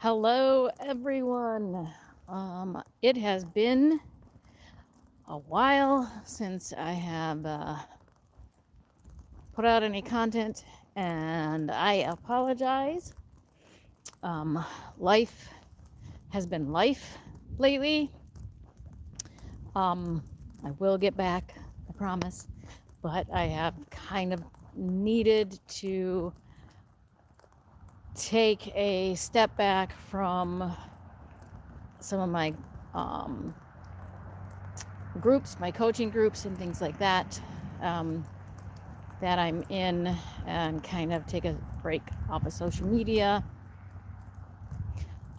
Hello, everyone. It has been a while since I have put out any content, and I apologize. Um, Life has been life lately. Um, I will get back, I promise, but I have kind of needed to take a step back from some of my um, groups, my coaching groups, and things like that. Um, that I'm in, and kind of take a break off of social media.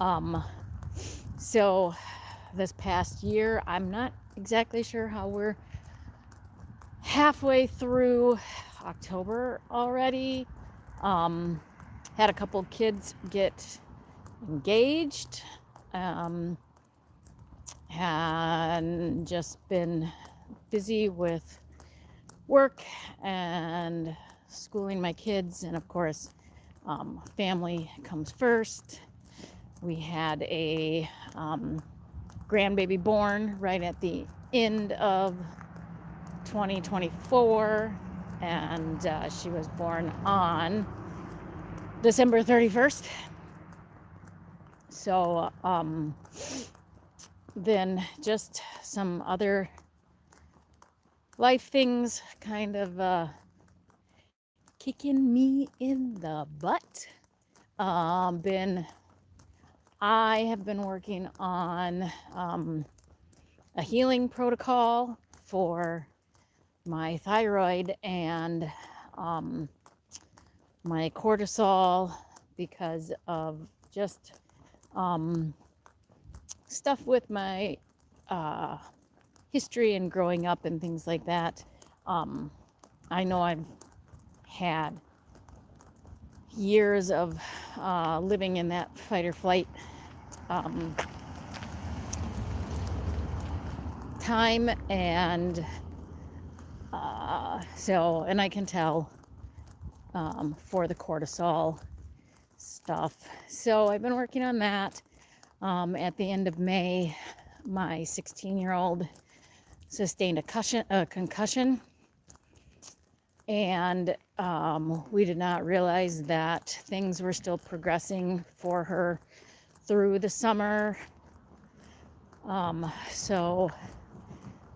Um, so this past year, I'm not exactly sure how we're halfway through October already. Had a couple kids get engaged, um, and just been busy with work and schooling my kids, and of course, family comes first. We had a grandbaby born right at the end of 2024, and she was born on December 31st. So then just some other life things kind of kicking me in the butt. Been I have been working on a healing protocol for my thyroid and um, my cortisol because of just stuff with my uh, history and growing up and things like that. I know I've had years of living in that fight or flight um, time, and and I can tell for the cortisol stuff. So I've been working on that. At the end of May, my 16-year-old sustained a concussion, and we did not realize that things were still progressing for her through the summer. So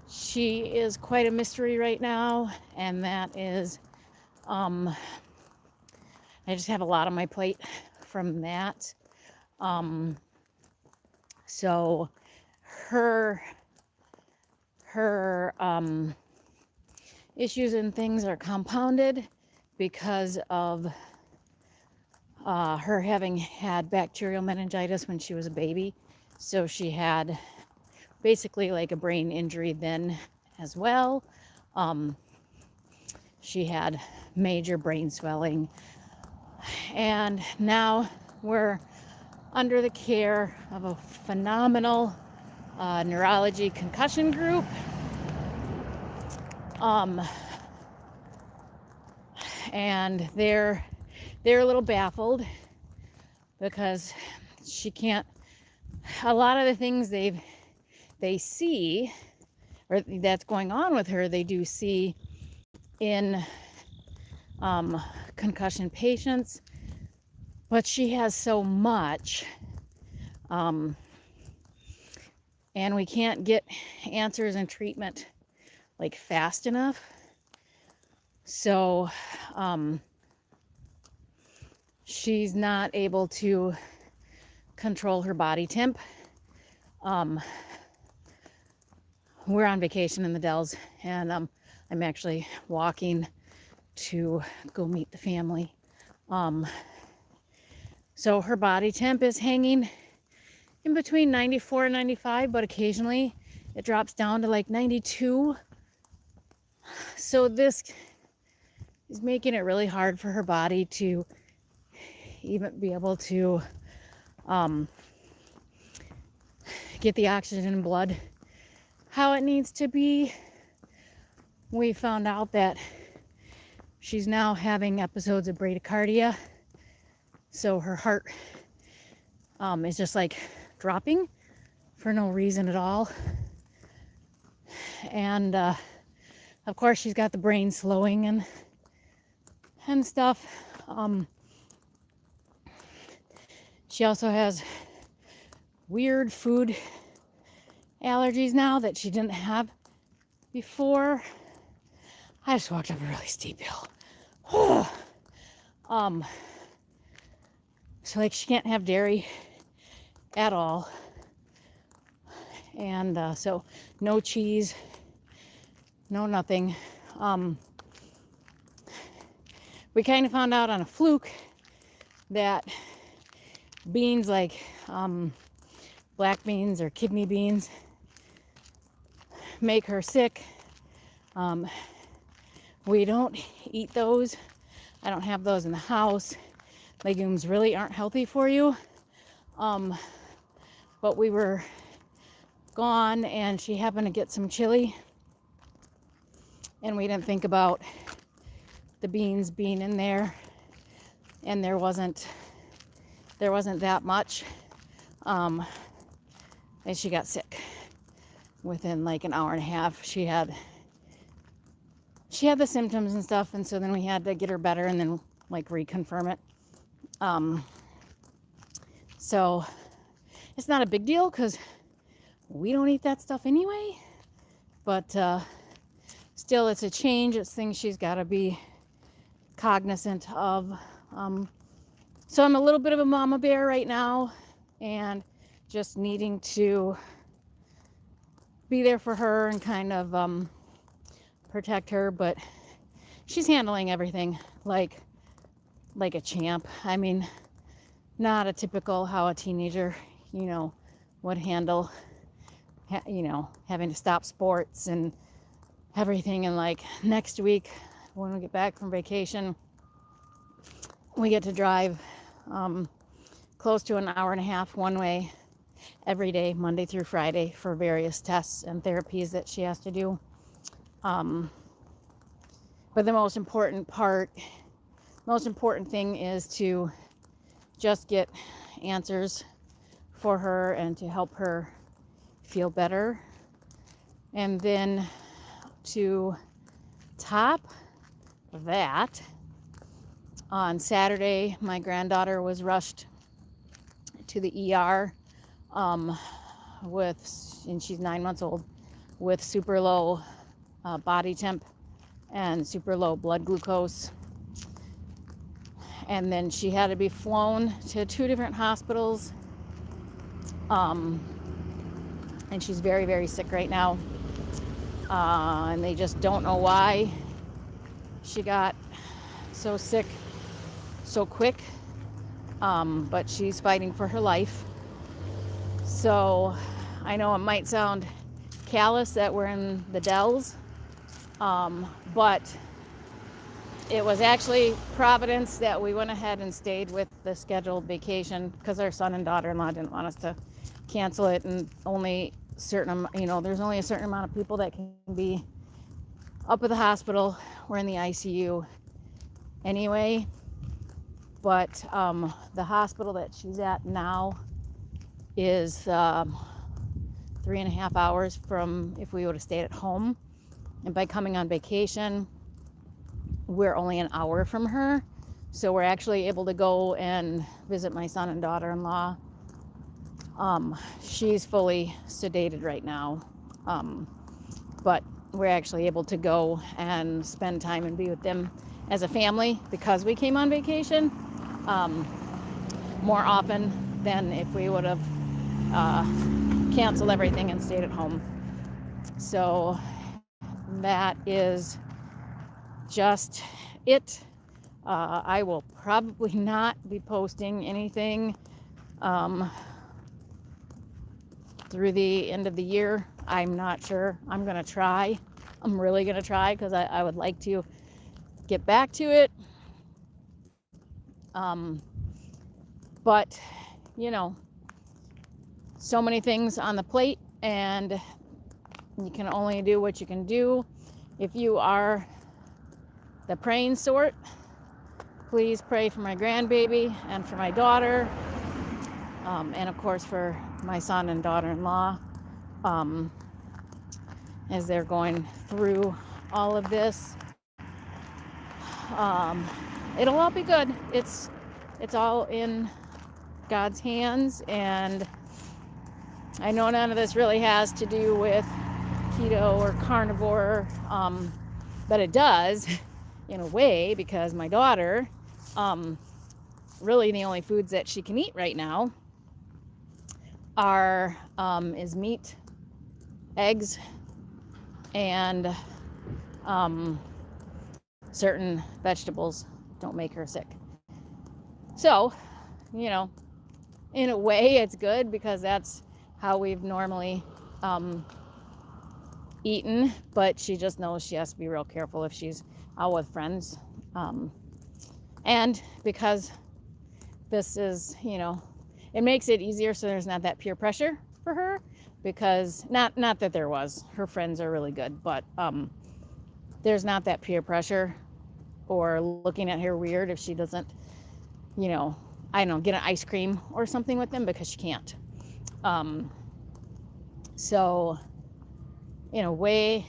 she is quite a mystery right now, and that is, I just have a lot on my plate from that. So her issues and things are compounded because of her having had bacterial meningitis when she was a baby. So she had basically like a brain injury then as well. She had major brain swelling, and now we're under the care of a phenomenal neurology concussion group. And they're a little baffled because she can't. A lot of the things they see, or that's going on with her, they do see in concussion patients, but she has so much, and we can't get answers and treatment like fast enough. So she's not able to control her body temp. We're on vacation in the Dells, and I'm actually walking to go meet the family. So her body temp is hanging in between 94 and 95, but occasionally it drops down to like 92. So this is making it really hard for her body to even be able to get the oxygen in blood how it needs to be. We found out that she's now having episodes of bradycardia, so her heart is just like dropping for no reason at all. And of course, she's got the brain slowing and stuff. She also has weird food allergies now that she didn't have before. I just walked up a really steep hill. So like she can't have dairy at all. And so no cheese, no nothing. We kind of found out on a fluke that beans like black beans or kidney beans make her sick. We don't eat those. I don't have those in the house. Legumes really aren't healthy for you. But we were gone and she happened to get some chili and we didn't think about the beans being in there, and there wasn't that much, and she got sick within like an hour and a half. She had the symptoms and stuff, and so then we had to get her better and then like reconfirm it. So it's not a big deal because we don't eat that stuff anyway, but still it's a change. It's things she's got to be cognizant of. So I'm a little bit of a mama bear right now and just needing to be there for her and kind of protect her, but she's handling everything like a champ. I mean, not a typical how a teenager, would handle, having to stop sports and everything. And like next week, when we get back from vacation, we get to drive close to an hour and a half one way every day, Monday through Friday, for various tests and therapies that she has to do. But the most important thing is to just get answers for her and to help her feel better. And then to top that, on Saturday, my granddaughter was rushed to the ER and she's 9 months old, with super low body temp and super low blood glucose. And then she had to be flown to 2 different hospitals. And she's very, very sick right now. And they just don't know why she got so sick so quick. But she's fighting for her life. So I know it might sound callous that we're in the Dells, but it was actually Providence that we went ahead and stayed with the scheduled vacation because our son and daughter-in-law didn't want us to cancel it, and only certain, there's only a certain amount of people that can be up at the hospital. We're in the ICU anyway, but the hospital that she's at now is 3.5 hours from if we would have stayed at home. And by coming on vacation, we're only an hour from her. So we're actually able to go and visit my son and daughter-in-law. She's fully sedated right now. But we're actually able to go and spend time and be with them as a family because we came on vacation more often than if we would have canceled everything and stayed at home. So that is just it. I will probably not be posting anything through the end of the year. I'm not sure. I'm going to try. I'm really going to try because I would like to get back to it. But, so many things on the plate, and you can only do what you can do. If you are the praying sort, please pray for my grandbaby and for my daughter and of course for my son and daughter-in-law, um, as they're going through all of this. Um, it'll all be good. It's all in God's hands, and I know none of this really has to do with keto or carnivore, but it does in a way, because my daughter, really the only foods that she can eat right now are is meat, eggs, and certain vegetables don't make her sick. So, you know, in a way it's good, because that's how we've normally eaten, but she just knows she has to be real careful if she's out with friends. And because this is, it makes it easier, so there's not that peer pressure for her, because not that there was, her friends are really good, but there's not that peer pressure or looking at her weird if she doesn't, I don't know, get an ice cream or something with them, because she can't. So in a way,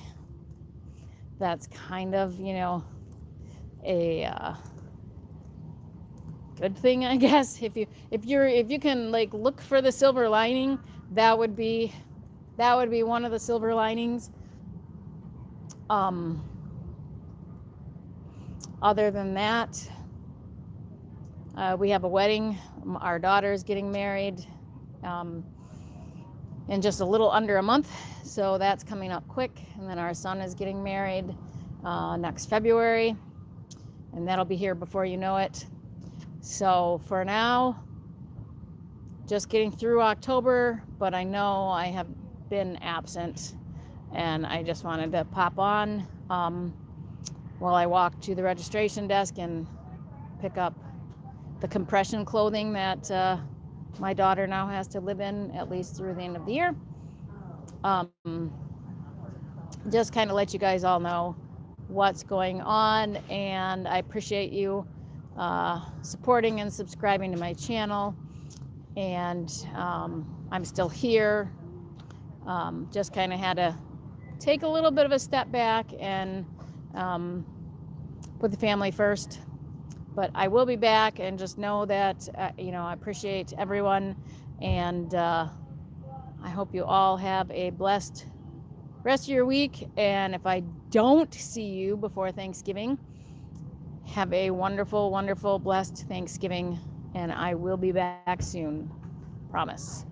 that's kind of, a good thing, I guess. If you can like look for the silver lining, that would be one of the silver linings. Other than that, we have a wedding. Our daughter is getting married in just a little under a month, so that's coming up quick. And then our son is getting married next February, and that'll be here before you know it. So for now, just getting through October, but I know I have been absent, and I just wanted to pop on while I walk to the registration desk and pick up the compression clothing that my daughter now has to live in at least through the end of the year. Just kind of let you guys all know what's going on, and I appreciate you supporting and subscribing to my channel. And I'm still here. Just kind of had to take a little bit of a step back and put the family first. But I will be back, and just know that, I appreciate everyone, and I hope you all have a blessed rest of your week. And if I don't see you before Thanksgiving, have a wonderful, wonderful, blessed Thanksgiving, and I will be back soon. Promise.